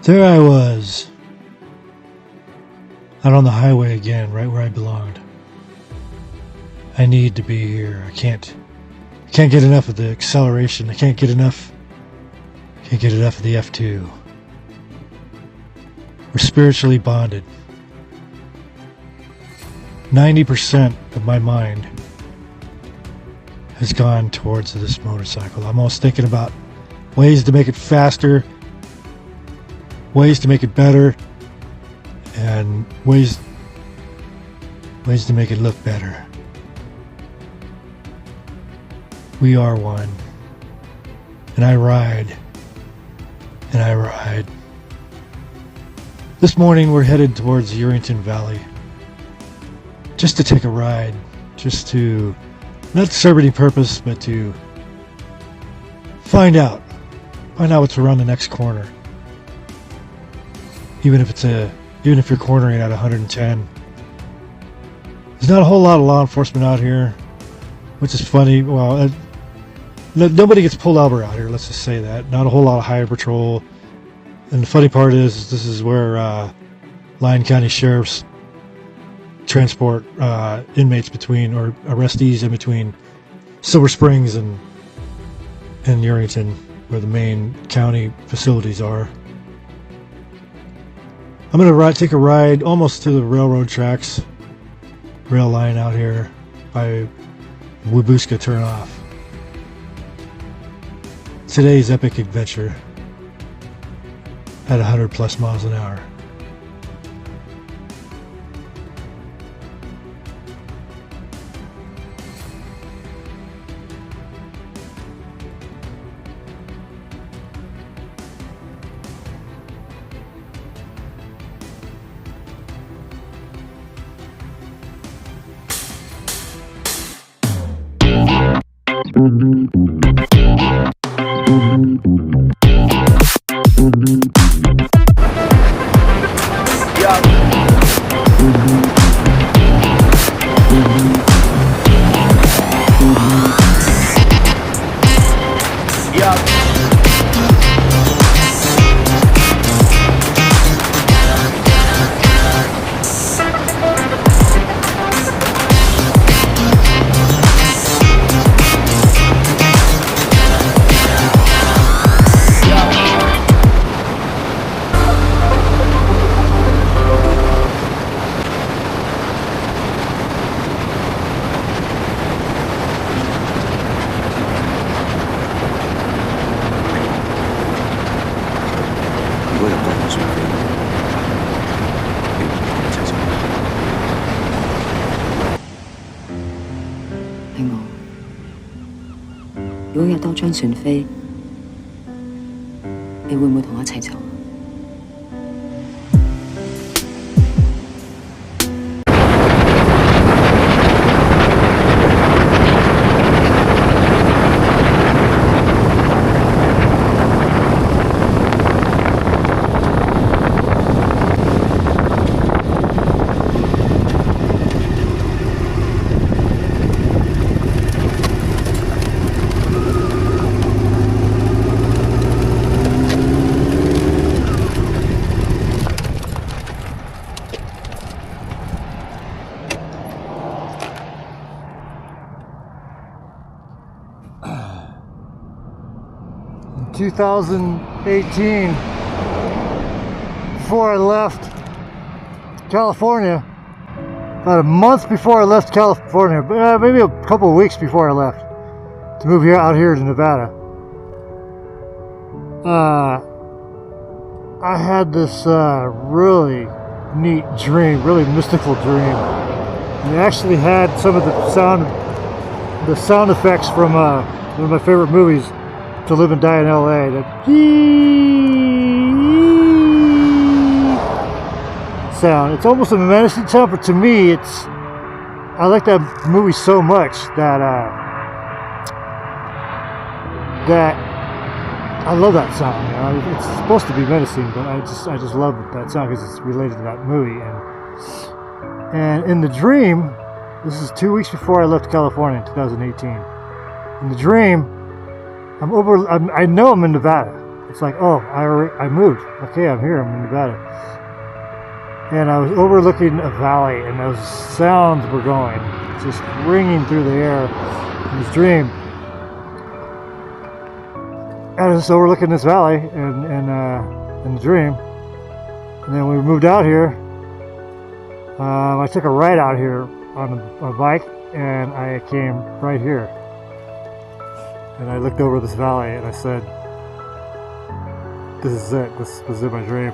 There I was, out on the highway again, right where I belonged. I need to be here. I can't get enough of the acceleration. I can't get enough of the F2. We're spiritually bonded. 90% of my mind has gone towards this motorcycle. I'm almost thinking about ways to make it faster, ways to make it better, and ways to make it look better. We are one. And I ride. And I ride. This morning we're headed towards Yerrington Valley. Just to take a ride. Just to, not to serve any purpose, but to find out what's around the next corner. Even if you're cornering at 110. There's not a whole lot of law enforcement out here, which is funny. Well, nobody gets pulled over out here, let's just say that. Not a whole lot of highway patrol. And the funny part is, this is where Lyon County Sheriff's transport inmates between, or arrestees in between Silver Springs and Yerrington, where the main county facilities are. I'm going to take a ride almost to the railroad tracks, rail line out here by Wabusca turnoff. Today's epic adventure at 100 plus miles an hour.如果有多張船飛，你會唔會同我一齊走？In 2018, before I left California, about a month before I left California, maybe a couple of weeks before I left to move out here to Nevada, I had this really neat dream, really mystical dream. And it actually had some of the sound effects from one of my favorite movies, To Live and Die in LA. That sound. It's almost a menacing sound, but to me, I like that movie so much that I love that sound. You know? It's supposed to be menacing, but I just love that sound because it's related to that movie. And in the dream, this is 2 weeks before I left California in 2018. In the dream, I know I'm in Nevada. It's like, oh, I moved. Okay, I'm here. I'm in Nevada. And I was overlooking a valley, and those sounds were going, just ringing through the air in this dream. I was just overlooking this valley in the dream. And then we moved out here. I took a ride out here on a bike, and I came right here. And I looked over this valley, and I said, this is it. This was in my dream.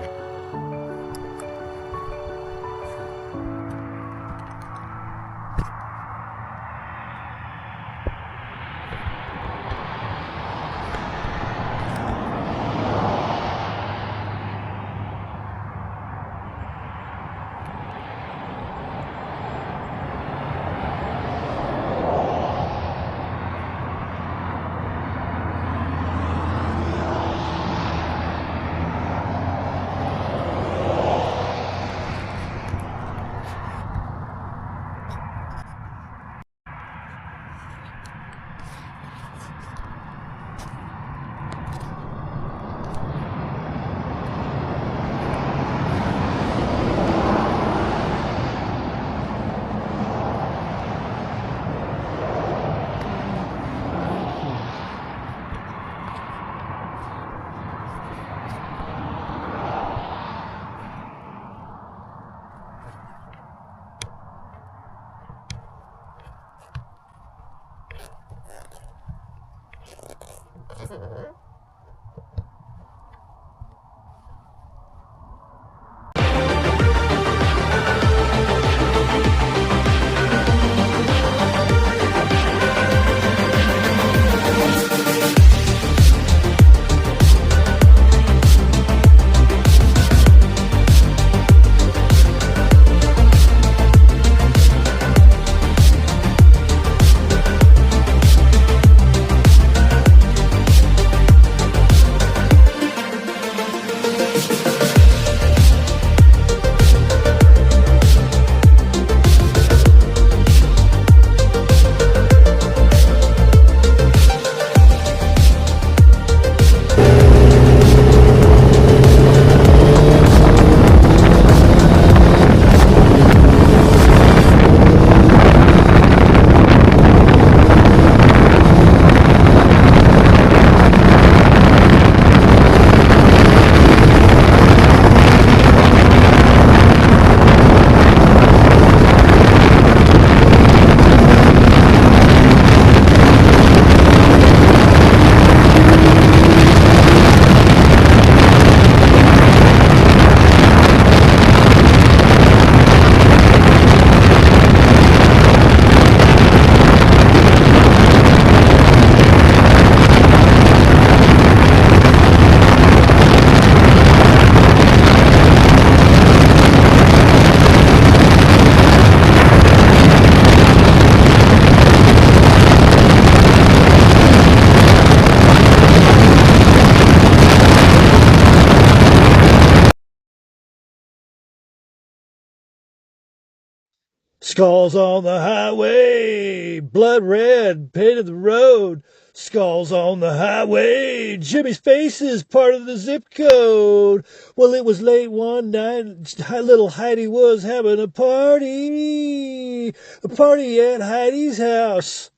Skulls on the highway, blood red, painted the road. Skulls on the highway, Jimmy's face is part of the zip code. Well, it was late one night, little Heidi was having a party at Heidi's house.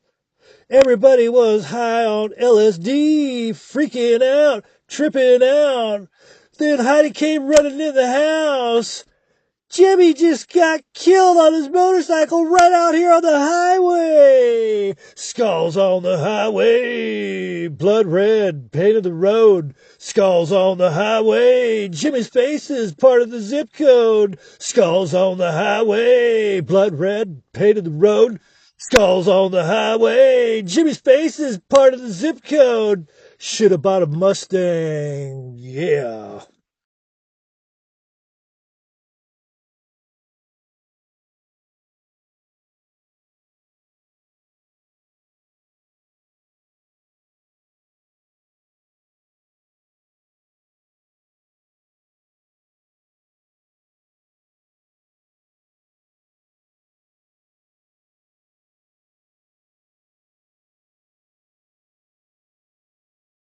Everybody was high on LSD, freaking out, tripping out. Then Heidi came running in the house. Jimmy just got killed on his motorcycle right out here on the highway. Skulls on the highway, blood red, painted the road. Skulls on the highway, Jimmy's face is part of the zip code. Skulls on the highway, blood red, painted the road. Skulls on the highway, Jimmy's face is part of the zip code. Should have bought a Mustang, yeah.